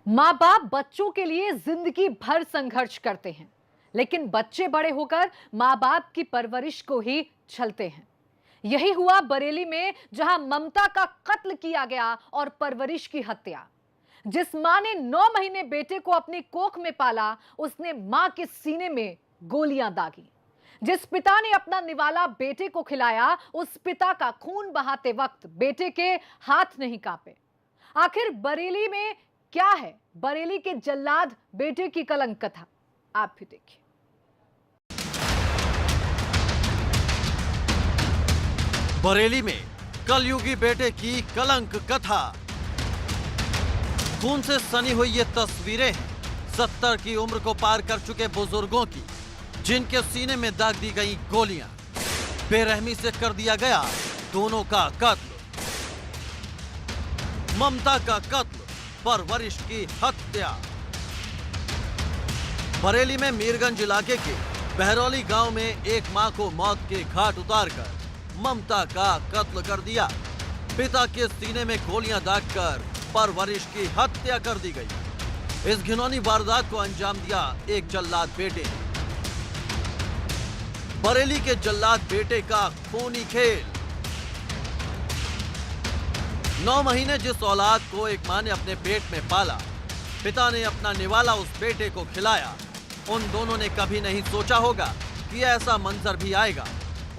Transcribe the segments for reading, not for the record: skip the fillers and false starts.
माँ बाप बच्चों के लिए जिंदगी भर संघर्ष करते हैं, लेकिन बच्चे बड़े होकर माँ बाप की परवरिश को ही छलते हैं। यही हुआ बरेली में, जहां ममता का कत्ल किया गया और परवरिश की हत्या। जिस मां ने 9 महीने बेटे को अपनी कोख में पाला, उसने मां के सीने में गोलियां दागी। जिस पिता ने अपना निवाला बेटे को खिलाया, उस पिता का खून बहाते वक्त बेटे के हाथ नहीं कांपे। आखिर बरेली में क्या है बरेली के जल्लाद बेटे की कलंक कथा? आप भी देखिए। बरेली में कलयुगी बेटे की कलंक कथा। खून से सनी हुई ये तस्वीरें हैं 70 की उम्र को पार कर चुके बुजुर्गों की, जिनके सीने में दाग दी गई गोलियां। बेरहमी से कर दिया गया दोनों का कत्ल। ममता का कत्ल, परवरिश की हत्या। बरेली में मीरगंज इलाके के बहरौली गांव में एक मां को मौत के घाट उतारकर ममता का कत्ल कर दिया। पिता के सीने में गोलियां दागकर परवरिश की हत्या कर दी गई। इस घिनौनी वारदात को अंजाम दिया एक जल्लाद बेटे ने। बरेली के जल्लाद बेटे का खूनी खेल। 9 महीने जिस औलाद को एक मां ने अपने पेट में पाला, पिता ने अपना निवाला उस बेटे को खिलाया। उन दोनों ने कभी नहीं सोचा होगा कि ऐसा मंजर भी आएगा।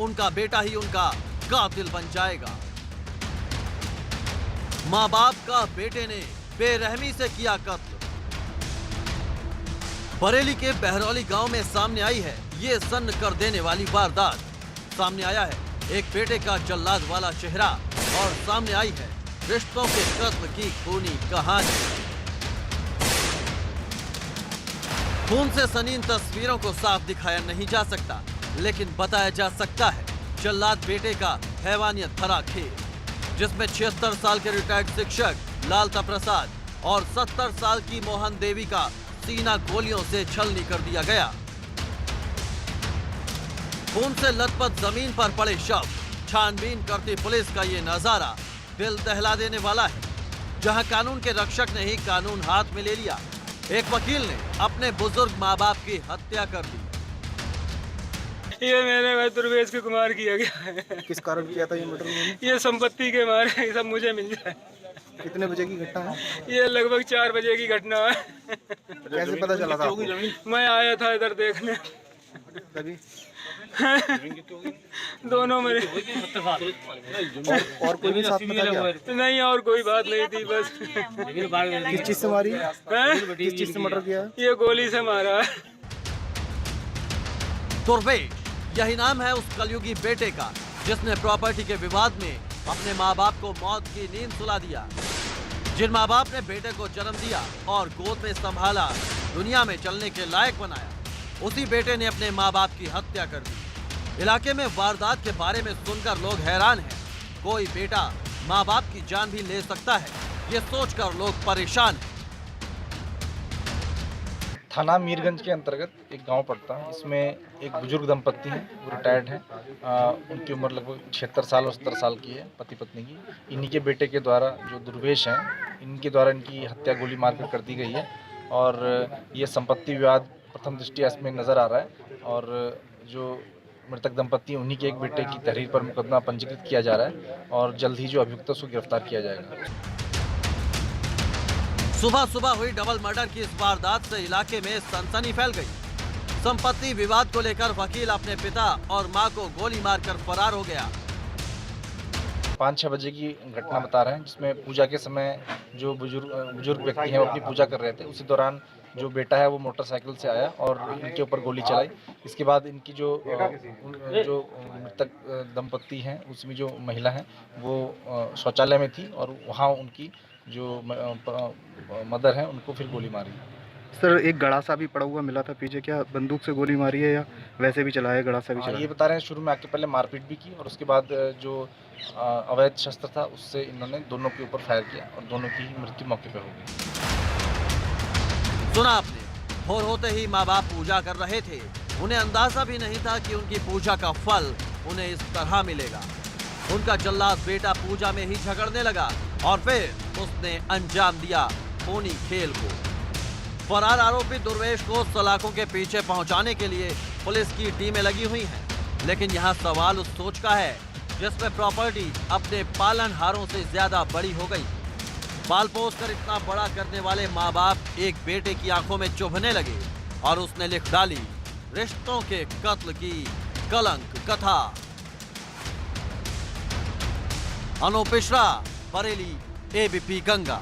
उनका बेटा ही उनका कातिल बन जाएगा। मां बाप का बेटे ने बेरहमी से किया कत्ल। बरेली के बहरौली गांव में सामने आई है ये सन्न कर देने वाली वारदात। सामने आया है एक बेटे का जल्लाद वाला चेहरा और सामने आई है रिश्तों के कत्ल की खूनी कहानी। खून से सनी इन तस्वीरों को साफ दिखाया नहीं जा सकता, लेकिन बताया जा सकता है जल्लाद बेटे का हैवानियत भरा खेल, जिसमें 76 साल के रिटायर्ड शिक्षक लालता प्रसाद और 70 साल की मोहन देवी का सीना गोलियों से छलनी कर दिया गया। खून से लथपथ जमीन पर पड़े शव। छानबीन करती पुलिस का ये नजारा दिल दहला देने वाला है, जहां कानून के रक्षक ने ही कानून हाथ में ले लिया। एक वकील ने अपने बुजुर्ग माँ बाप की हत्या कर दी। ये मेरे भाई दुर्वेश के कुमार किया गया है। किस कारण किया था ये मर्डर? ये संपत्ति के मारे सब मुझे मिल जाए। कितने बजे की घटना है? ये लगभग 4 बजे की घटना है। कैसे पता चला था आपको? मैं आया था इधर देखने, तभी दोनों मेरे और कोई भी साथ में था क्या? नहीं, और कोई बात नहीं थी। बस किस चीज से मारी? किस चीज से मर्डर किया? ये गोली से मारा। दुर्वेश, यही नाम है उस कलयुगी बेटे का, जिसने प्रॉपर्टी के विवाद में अपने माँ बाप को मौत की नींद सुला दिया। जिन माँ बाप ने बेटे को जन्म दिया और गोद में संभाला, दुनिया में चलने के लायक बनाया, उसी बेटे ने अपने माँ बाप की हत्या कर दी। इलाके में वारदात के बारे में सुनकर लोग हैरान हैं। कोई बेटा माँ बाप की जान भी ले सकता है, ये सोचकर लोग परेशान हैं। थाना मीरगंज के अंतर्गत एक गांव पड़ता है। इसमें एक बुजुर्ग दंपत्ति हैं, वो रिटायर्ड हैं। उनकी उम्र लगभग 76 साल और 70 साल की है, पति पत्नी की। इन्हीं के बेटे के द्वारा, जो दुर्वेश हैं, इनके द्वारा इनकी हत्या गोली मारकर कर दी गई है। और ये संपत्ति विवाद प्रथम दृष्टया इसमें नज़र आ रहा है। और जो मृतक दंपत्ति, उन्हीं के एक बेटे की तहरीर पर मुकदमा पंजीकृत किया जा रहा है और जल्द ही जो अभियुक्त है उसको गिरफ्तार किया जाएगा। सुबह सुबह हुई डबल मर्डर की इस वारदात से इलाके में सनसनी फैल गई। संपत्ति विवाद को लेकर वकील अपने पिता और मां को गोली मारकर फरार हो गया। 5-6 बजे की घटना बता रहे हैं, जिसमें पूजा के समय जो बुजुर्ग व्यक्ति हैं वो अपनी पूजा कर रहे थे। उसी दौरान जो बेटा है वो मोटरसाइकिल से आया और इनके ऊपर गोली चलाई। इसके बाद इनकी जो मृतक दंपत्ति हैं, उसमें जो महिला है वो शौचालय में थी और वहाँ उनकी जो मदर है उनको फिर गोली मारी। सर, एक गड़ासा भी पड़ा हुआ मिला था पीछे, क्या बंदूक से गोली मारी है या वैसे भी चलाया? गड़ासा भी चलाया? ये बता रहे हैं शुरू में आके पहले मारपीट भी की और उसके बाद जो अवैध शस्त्र था उससे इन्होंने दोनों के ऊपर फायर किया और दोनों की मृत्यु मौके पर हो गई। सुना आपने, भोर होते ही माँ बाप पूजा कर रहे थे। उन्हें अंदाजा भी नहीं था कि उनकी पूजा का फल उन्हें इस तरह मिलेगा। उनका जल्लाद बेटा पूजा में ही झगड़ने लगा और फिर उसने अंजाम दिया खूनी खेल को। फरार आरोपी दुर्वेश को सलाखों के पीछे पहुंचाने के लिए पुलिस की टीमें लगी हुई हैं, लेकिन यहाँ सवाल उस सोच का है जिसमें प्रॉपर्टी अपने पालनहारों से ज्यादा बड़ी हो गई। पाल पोस कर इतना बड़ा करने वाले माँ बाप एक बेटे की आंखों में चुभने लगे और उसने लिख डाली रिश्तों के कत्ल की कलंक कथा। अनूप मिश्रा, बरेली, एबीपी गंगा।